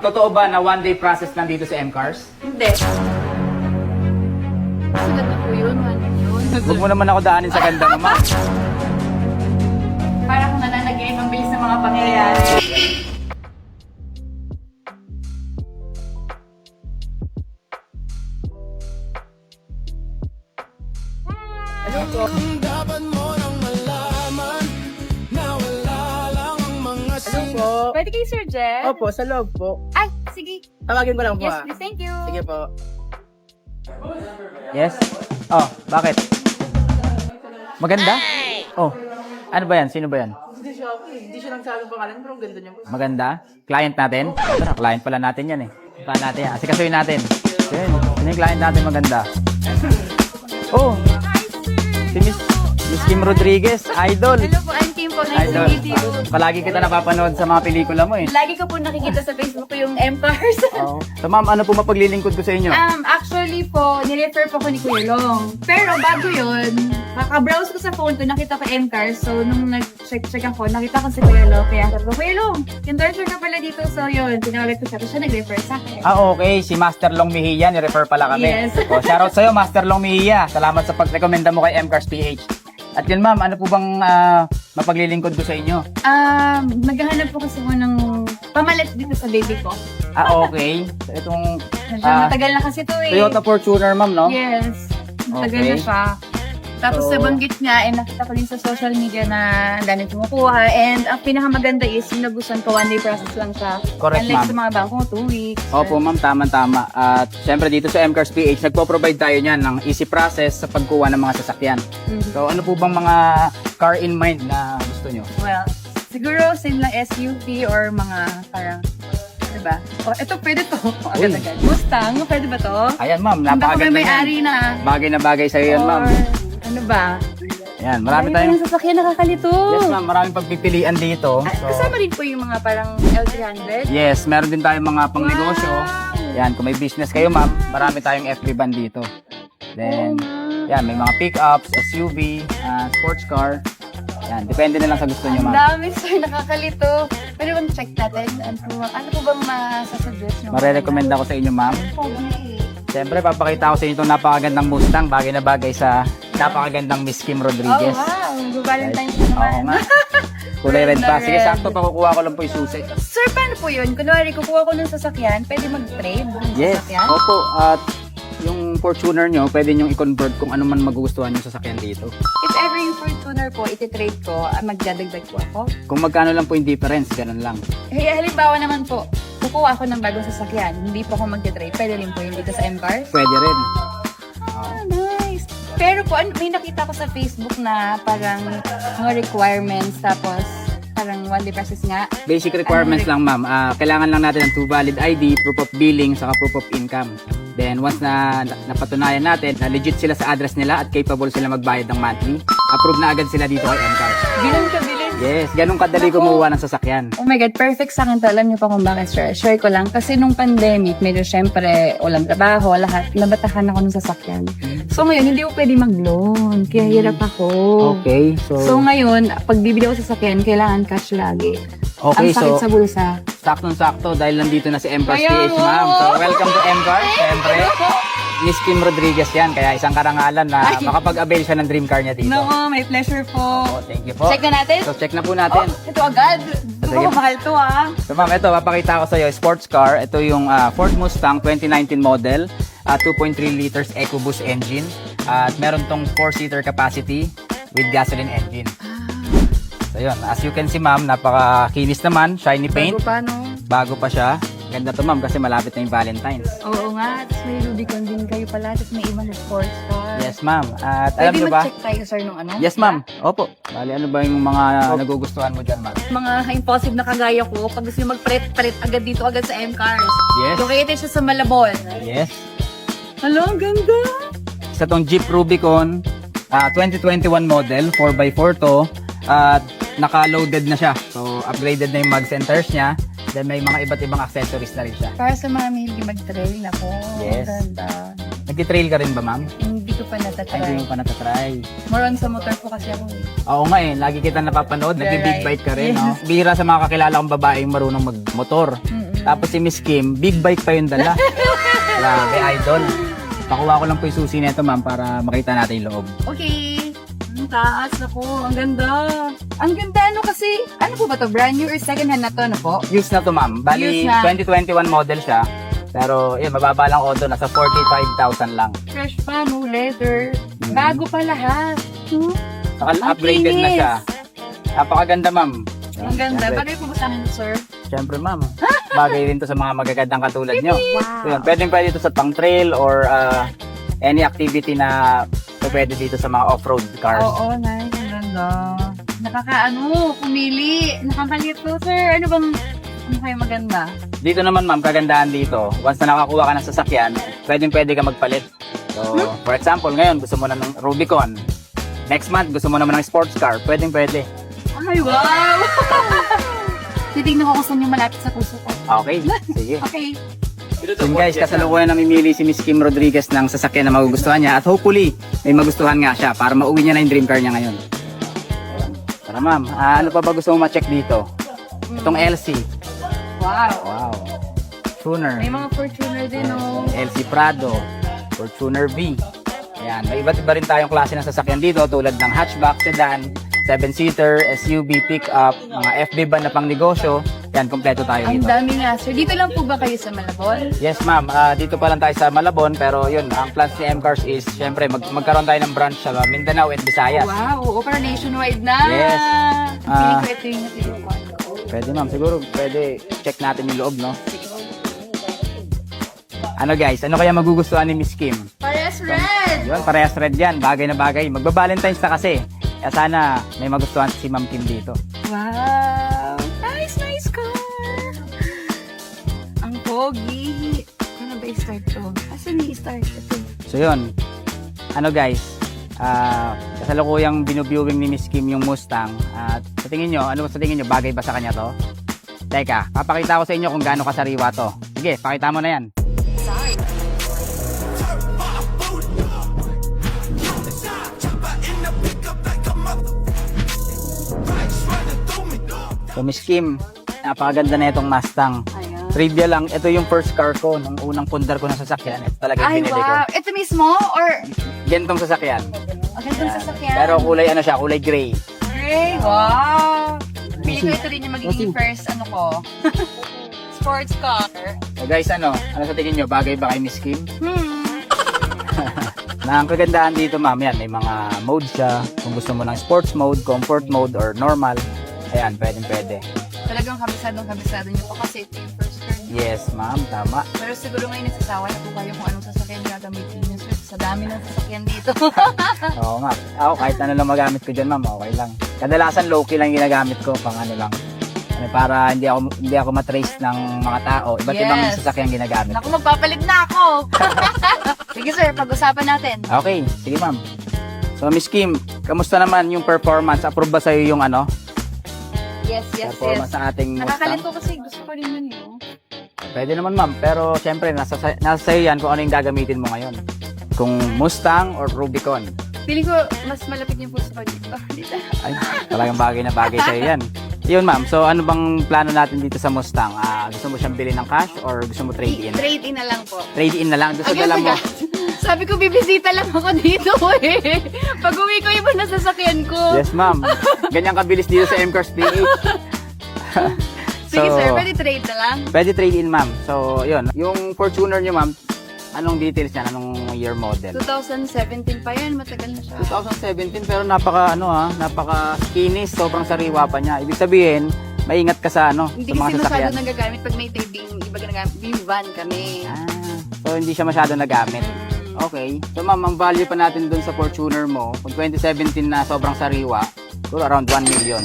Totoo ba na one day process lang dito sa M-Cars? Hindi. Sulat na po yun, yun. Huwag mo naman ako daanin sa ganda naman. Para kung nananagay, ang bilis ng mga pangyayari. Ano po? Dapat mo nang malaman na wala lang ang mga Ano po? Pwede kayo, Sir Jen? Opo, sa loob po. Ay, sige. Tawagin ko lang po Yes, ah. please. Thank you. Sige po. Yes? Oh, bakit? Maganda? Oh, ano ba yan? Sino ba yan? Hindi siya nagsabi ng pangalan, pero ang ganda niya po. Maganda? Client natin? Tara, client pala natin yan eh. Paano natin yan? Asikasuhin natin. Yun. Sino yung client natin maganda? Oh, si Miss Kim Rodriguez, idol. Hello po, I'm Kim po. Nice to Idol. meet you. Palagi kita napapanood sa mga pelikula mo eh. Lagi ko po nakikita sa Facebook ko yung M-Cars. Oh. So ma'am, ano po mapaglilingkod ko sa inyo? Actually po, nirefer po ko ni Kuya Long. Pero bago yun, kaka-browse ko sa phone ko, nakita ko M-Cars. So, nung nag-check ako, nakita ko si Kuya Long. Kaya sabi ko, Kuya Long, endorser ka pala dito. So, yun, tinawagan ko siya. Tapos siya nag-refer sa akin. Okay. Si Master Long Mejia, ni-refer pala kami. Yes. Oh, shoutout sa'yo, Master Long Mejia. Salamat sa pag-rekomenda mo kay M-Cars PH. At yun ma'am, ano po bang mapaglilingkod ko sa inyo? Naghahanap po kasi ko ng pamalit dito sa baby ko. Okay. So, itong Medyo Ah, matagal na kasi ito eh. Toyota Fortuner ma'am, no? Yes. Matagal Okay. na siya. Tapos So, nabanggit niya, nakita ko din sa social media na ang dami kumukuha. And ang pinakamaganda is, yung nagustuhan ko, one day process lang siya. Correct, Unlike ma'am. sa mga bangko, 2 weeks. Opo ma'am, tama-tama. At syempre dito sa M-Cars PH, nagpo-provide tayo niyan ng easy process sa pagkuha ng mga sasakyan. Mhm. So ano po bang mga car in mind na gusto nyo? Well, siguro same lang SUV or mga parang, diba? Oh, ito pwede to. Agad-agad. Mustang, pwede ba to? Ayan ma'am, Hindi ako may napakaganda may-ari yan. na. Bagay na bagay sa'yo yan ma'am. Or, ano ba? Ayan, marami Dami tayong... tayong sasakyan, nakakalito. Yes ma'am, maraming pagpipilian dito. So, Kasama rin po yung mga parang L300. yes, meron din tayong mga pang negosyo. Yan, kung may business kayo ma'am, marami tayong FB van dito. Then, yan, may mga pickups, SUV, sports car. Yan, depende na lang sa gusto nyo Ang ma'am. dami, sir. Nakakalito. Pwede bang check natin? Ano po bang masasuggest nyo? Marerecommend ako sa inyo ma'am. Siyempre, papakita ko sa inyo itong napakagandang Mustang, bagay na bagay sa napakagandang Miss Kim Oh, Rodriguez. wow. Valentine's Oo naman. nga. Kulay red pa. Sige, Red. sakto pa kukuha ko lang po yung susi. Sir, paano po yun? Kunwari, kukuha ko ng sasakyan, pwede mag-trade ng Yes. sasakyan? Opo. At yung Fortuner nyo, pwede nyo i-convert kung ano man magugustuhan yung sasakyan dito. If ever yung Fortuner po, iti-trade ko, magdadagdag po ako. Kung magkano lang po yung difference, ganun lang. Halimbawa naman po, kukuha ako ng bagong sasakyan, hindi po ako magte-trade, pwede rin po yun dito sa M-Cars? Pwede rin. Ah, nice. Pero po, may nakita ko sa Facebook na parang mga requirements, tapos parang one day process nga. Basic requirements lang ma'am. Kailangan lang natin ng 2 valid ID, proof of billing, saka proof of income. Then once na napatunayan natin na legit sila sa address nila at capable sila magbayad ng monthly, approve na agad sila dito kay M-Cars. Ganun kabilis. Yes, ganun kadali Naku. kumuha ng sasakyan. Oh my God, perfect sa akin to. Alam niyo pa kung bakit, sir. Share ko lang. Kasi nung pandemic, medyo syempre, walang trabaho, lahat. Nabatahan ako ng sasakyan. So ngayon, hindi ko pwede mag-loan. Kaya hirap ako. Okay, So ngayon, pag bibili ako sa sasakyan, kailangan cash lagi. okay, Ang sakit so sa bulsa. saktong-sakto dahil nandito na si M-Cars Ayaw. PH, ma'am. So, welcome to M-Cars, siyempre. Miss Kim Rodriguez yan, kaya isang karangalan na Ay. makapag-avail siya ng dream car niya dito. Nako, may pleasure po. Oh, thank you po. Check na natin? So, check na po Oh, natin. ito agad. Sige. Oh, mahal to ah. So, ma'am, ito, papakita ko sa iyo, sports car. Ito yung Ford Mustang 2019 model, 2.3 liters EcoBoost engine. At meron tong 4-seater capacity with gasoline engine. So, yun. As you can see, ma'am, napakakinis naman. Shiny paint. Bago pa, no? Bago pa siya. Ganda to, ma'am, kasi malapit na yung Valentine's. Oo nga. Tapos may Rubicon din kayo pala. Tapos may ibang sports car. Yes, ma'am. At alam Pwede niyo ba? mag-check tayo, sir, nung ano? Yes, ma'am. Opo. Bali, ano ba yung mga nagugustuhan mo dyan, ma'am? Mga impulsive na kagaya ko, pag gusto nyo mag-palit agad dito, agad sa M-Cars. Yes. Located siya sa Malabon. Yes. Hello, ang ganda! Isa tong Jeep Rubicon, 2021 model, 4x4 to. At naka-loaded na siya. So, upgraded na yung mag centers niya. Then, may mga iba't ibang accessories na rin siya. Para sa mga mahilig mag-trail, ako. Yes. Ang ganda. Nag-trail ka rin ba, ma'am? Hindi ko pa Ay, natatry. hindi mo pa natatry. More on sa motor po kasi ako eh. Oo nga eh, lagi kita napapanood, nagbi-big Right. bike ka rin, Yes. no? Bihira sa mga kakilala kong babaeng marunong magmotor. Mm-mm. Tapos si Miss Kim, big bike pa yung dala. Grabe, idol. Pakuha ko lang po yung susi nito, ma'am, para makita natin yung loob. Okay. Ang taas ako. Ang ganda. Ang ganda, ano kasi, ano po ba to? Brand new or second hand na to, ano po? Used na to, ma'am. Bali, Used na. 2021 model siya. Pero, yun, mababa lang ko doon. Nasa 45,000 lang. Fresh pa, no leather. Bago pa lahat. Saka Ang upgraded na kinis. siya. Napakaganda, ma'am. Ang ganda. Siyempre, Bagay po ba sa amin, sir? siyempre, ma'am. Bagay rin to sa mga magagandang katulad nyo. Wow. Yun, pwede ito sa pang trail or any activity na pwede dito sa mga off-road cars. Oo, nice. Ang ganda. Nakakaano, pumili. Nakakalito, sir. Ano kayo maganda? Dito naman, ma'am, kagandahan dito. Once na nakakuha ka ng sasakyan, pwede ka magpalit. So, for example, ngayon, gusto mo na ng Rubicon. Next month, gusto mo naman ng sports car. Pwede. Ay, wow! Titignan ko kung saan yung malapit sa puso ko. Okay, sige. Okay. Yun guys, kasalukuyan namimili si Miss Kim Rodriguez ng sasakyan na magugustuhan niya at hopefully may magustuhan nga siya para mauwi niya na yung dream car niya ngayon. Tara ma'am, ano pa ba gusto mo ma-check dito? Itong LC. Wow. Wow. Tuner. May mga Fortuner din, oh. LC Prado. Fortuner V. Ayan, may iba't iba rin tayong klase ng sasakyan dito tulad ng hatchback, sedan, 7-seater, SUV, pick-up, mga FB van na pang negosyo. Yan, kompleto tayo Ang dito. dami nga, sir. Dito lang po ba kayo sa Malabon? Yes, ma'am. Dito pa lang tayo sa Malabon, pero yun, ang plans ni M-Cars is, syempre, magkaroon tayo ng branch sa Mindanao at Visayas. Wow, oo, para nationwide na. Yes. Feeling ko ito yung natilukan ko. Pwede, ma'am. Siguro, pwede check natin yung loob, no? Ano guys, ano kaya magugustuhan ni Miss Kim? Pares red! Yun, parehas red yan. Bagay na bagay. Magba-Valentine's na kasi. Kaya sana may magustuhan si Ma'am Kim dito. Wow! Nice car! Ang pogi! Ano ba i-start to? Asan i-start ito? So yun. Ano guys, kasalukuyang binubiewing ni Miss Kim yung Mustang. At sa tingin nyo, bagay ba sa kanya to? Teka, papakita ko sa inyo kung gaano kasariwa to. Sige, pakita mo na yan. So Miss Kim, napakaganda na itong Mustang. Ayan. Trivia lang, ito yung first car ko nung unang pundar ko ng sasakyan. Ito talaga yung Ay, binili ko. wow! Ito mismo? Or, Gantong sasakyan. okay, itong sasakyan? Pero kulay ano siya, kulay gray. Gray, wow! Feeling ko ito rin yung magiging first, sports car. So guys, ano sa tingin nyo? Bagay ba kay Miss Kim? Hmm. Na ang kagandahan dito, ma'am, yan, may mga mode siya. Kung gusto mo ng sports mode, comfort mode, or normal, ayan, pwede. Talagang kabisado niyo po kasi ito yung first car niyo. Yes, ma'am, tama. Pero siguro ngayon nagsasawa na po kayo kung anong sasakyan gagamitin niyo, sir. Sa dami ng sasakyan dito. Oo nga. Ako, kahit ano lang magamit ko dyan, ma'am, okay lang. Kadalasan low-key lang ginagamit ko, pang ano lang. Para hindi ako matrace ng mga tao. Iba't ibang Yes. sasakyan ginagamit Naku, ko. magpapalit na ako! Sige, sir, pag-usapan natin. Okay, sige ma'am. So Miss Kim, kamusta naman yung performance? Approve ba sa'yo yung Yes. performance sa ating Mustang? Nakakalito kasi gusto ko rin yun yun. Pwede naman ma'am, pero syempre nasa sa'yo yan kung ano yung gagamitin mo ngayon. Kung Mustang or Rubicon. Feeling ko mas malapit yung puso ko dito. Dito. Ay, talagang bagay na bagay sa'yo yan. Yun ma'am, so ano bang plano natin dito sa Mustang? Gusto mo siyang bilhin ng cash or gusto mo trade-in? Trade-in na lang po. Trade-in na lang, gusto Agad dala mo. Sabi ko, bibisita lang ako dito eh. Pag uwi ko, iba na sasakyan ko. Yes ma'am, ganyan kabilis dito sa M-Cars PH. Sige sir, pwede trade na lang. Pwede trade-in ma'am. So yun, yung Fortuner nyo ma'am, anong details niya? Anong year model? 2017 pa yan, matagal na siya. 2017 pero napaka kinis, sobrang sariwa pa niya. Ibig sabihin, maingat ka sa Hindi sa mga kasi masyado sasakyan. nagagamit pag may trading, iba ginagamit. Yung van kami. So hindi siya masyado nagamit. Okay. So ma'am, ang value pa natin dun sa Fortuner mo, kung 2017 na sobrang sariwa, siguro around 1 million.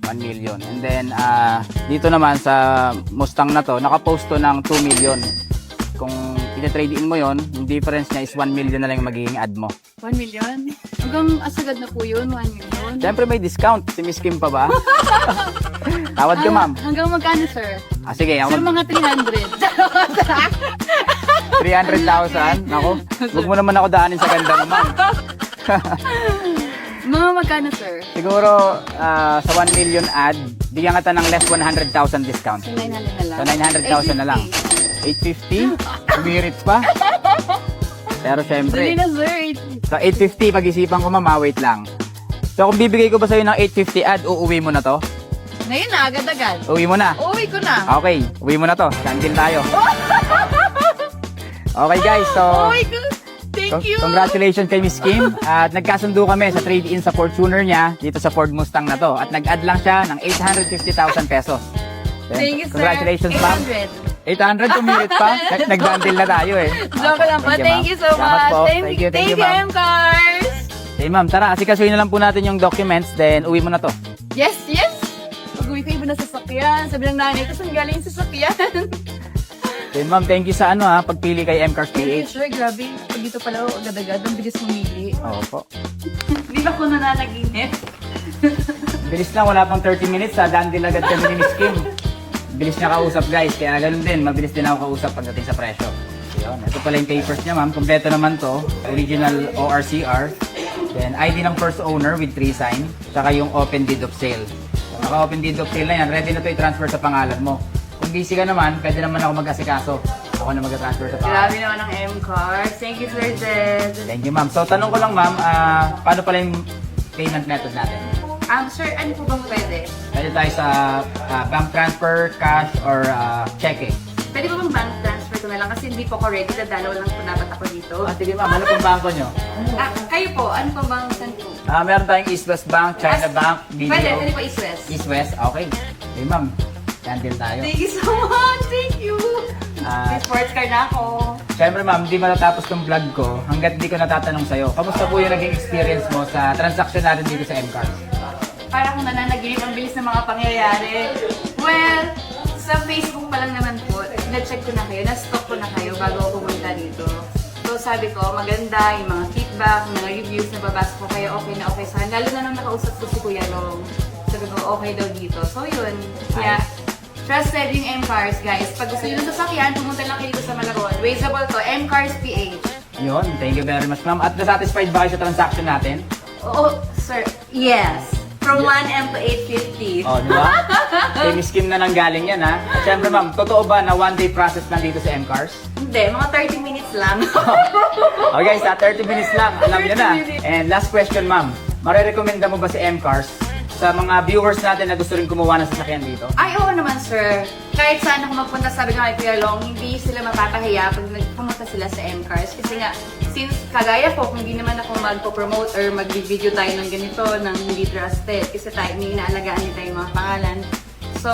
1 million. And then dito naman sa Mustang na to, nakapost to ng 2 million. Kung ina-trade in mo yon, yung difference niya is 1 million na lang yung magiging add mo. 1 million? Hanggang asagad na po yun, 1 million. Siyempre may discount. Si Miss Kim pa ba? Tawad ka ma'am. Hanggang magkano sir? Sige, Sir, ako mga 300. 300,000. Nako, huwag mo naman ako daanin sa ganda mo ma'am. Mga magkano, sir? Siguro sa 1 million ad, bigyan kita ng less 100,000 discount. 900 na lang. So 900,000 na lang. 850? Umirits pa? Pero Dali syempre, na, sir. sa 850, pag-isipan ko mama, wait lang. So kung bibigay ko ba sa'yo ng 850 ad, uuwi mo na to? Ngayon na, agad-agad. Uwi mo na. Uwi ko na. Okay, uwi mo na to. Candle tayo. Okay guys, so Uwi ko. Thank you. congratulations kay Miss Kim. At nagkasundo kami sa trade-in sa Fortuner niya dito sa Ford Mustang na to. At nag-add lang siya ng 850,000 pesos. Then, Thank you, sir. congratulations, ma'am. 800. 800 umirit pa. Nag-bundle na tayo eh. Joke lang po. Thank you so Salamat much. po. Thank you, ma'am. M-Cars. Okay, ma'am, tara. Asikasuhin na lang po natin yung documents, then uwi mo na to. Yes, yes. Pag-uwi ko iba na sasakyan. Sabi ng nanay ko, saan galing yung sasakyan? Then ma'am, thank you sa pagpili kay M-Cars Thank you, PH. sir. Grabe. Pag dito pala, agad-agad. Ang bilis mamili. Oo po. Hindi ba ko nananaginip? Bilis lang, wala pang 30 minutes. Dandil agad kami ni Miss Kim. Bilis niya kausap guys, kaya ganun din. Mabilis din ako kausap pagdating sa presyo. Yun. Ito pala yung papers niya ma'am. Kompleto naman to. Original ORCR. Then ID ng first owner with 3 sign. Tsaka yung open deed of sale. Naka-open deed of sale na yan. Ready na to i-transfer sa pangalan mo. Kung busy ka naman, pwede naman ako mag-asikaso. Ako na mag-transfer sa pangalan. Grabe naman ang M-Cars. Thank you, Sir Zed. Thank you ma'am. So tanong ko lang ma'am, paano pala yung payment method natin? Sir, ano po bang pwede? Pwede tayo sa bank transfer, cash, or checking. Pwede ba bang bank transfer ko na lang? Kasi hindi po ako ready. Dadalaw lang po dapat ako dito. Sige ma'am, ano pong bangko nyo? Kayo po, ano po bang saan po? Meron tayong East West Bank, China Bank, BDO. Pwede po East-West. East West, okay. Okay ma'am, candle tayo. Thank you so much. Thank you. May sports car na ako. Siyempre ma'am, di matatapos tong vlog ko hanggat di ko natatanong sa'yo. Kamusta po yung naging experience mo sa transaction natin dito sa M-Cars? Para kung nananaginip ang bilis ng mga pangyayari. Well, sa Facebook pa lang naman po, na-check ko na kayo, na-stalk ko na kayo bago ako pumunta dito. So sabi ko, maganda yung mga feedback, mga reviews na babasa ko kayo, okay na okay sa akin. Lalo na nang nakausap ko si Kuya Long. Sabi ko, okay daw dito. So yun, kaya trusted yung M-Cars, guys. Pag gusto nyo ng sasakyan, pumunta lang kayo dito sa Malabon. Wazeable to, M-Cars PH. Yun, thank you very much ma'am. At na-satisfied ba kayo sa transaction natin? Oh, sir, yes. From 1M to 850. Oh, di ba? Kay Miss Kim na nanggaling yan ha. At syempre ma'am, totoo ba na one day process lang dito sa M-Cars? Hindi, mga 30 minutes lang. Okay, sa 30 minutes lang, alam nyo na. And last question, ma'am. Marirekomenda mo ba si M-Cars sa mga viewers natin na gusto rin kumuha ng sasakyan dito? Ay, oo naman, sir. Kahit saan ako magpunta, sabi ko kay Kuya Long, hindi sila mapapahiya pag nagpumunta sila sa M-Cars. Kasi nga, since kagaya ko, kung hindi naman ako magpo-promote or mag-video tayo ng ganito, ng hindi trusted, kasi tayo, may inaalagaan din tayo yung mga pangalan. So,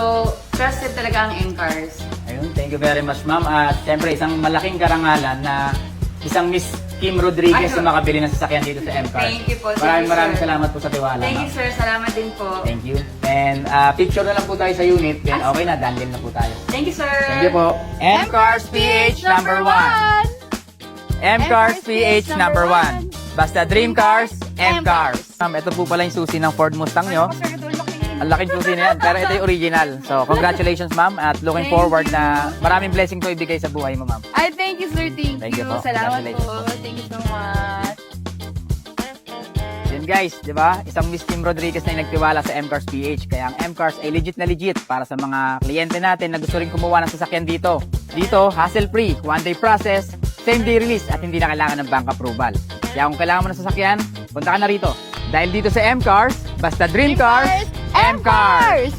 trusted talaga ang M-Cars. Ayun, thank you very much, ma'am. At syempre, isang malaking karangalan na isang Miss Kim Rodriguez Ayun. yung makabili ng sasakyan dito sa M-Cars. Thank you po. Maraming sir. salamat po sa tiwala, Thank you, ma'am. sir. Salamat din po. Thank you. And picture na lang po tayo sa unit. Then okay na, dandil na po tayo. Thank you, sir. Thank you po. M-Cars PH number 1. M-Cars PH number 1. Basta Dream Cars, M-Cars. Ma'am, ito po pala yung susi ng Ford Mustang nyo. Ang laking susi na yan, pero ito yung original. So, congratulations ma'am at looking Thank forward you. na maraming blessing to ibigay sa buhay mo ma'am. Ay, thank you, sir. Thank, Thank you you. po. Salamat Congratulations po. po. Thank you so much. Yan guys, di ba? Isang Miss Kim Rodriguez na yung nagtiwala sa M-Cars PH. Kaya ang M-Cars ay legit na legit para sa mga kliyente natin na gusto rin kumuha ng sasakyan dito. Dito, hassle-free, one-day process, same-day release at hindi na kailangan ng bank approval. Kaya kung kailangan mo ng sasakyan, punta ka na rito. Dahil dito sa M-Cars, basta Dream Cars, M-Cars!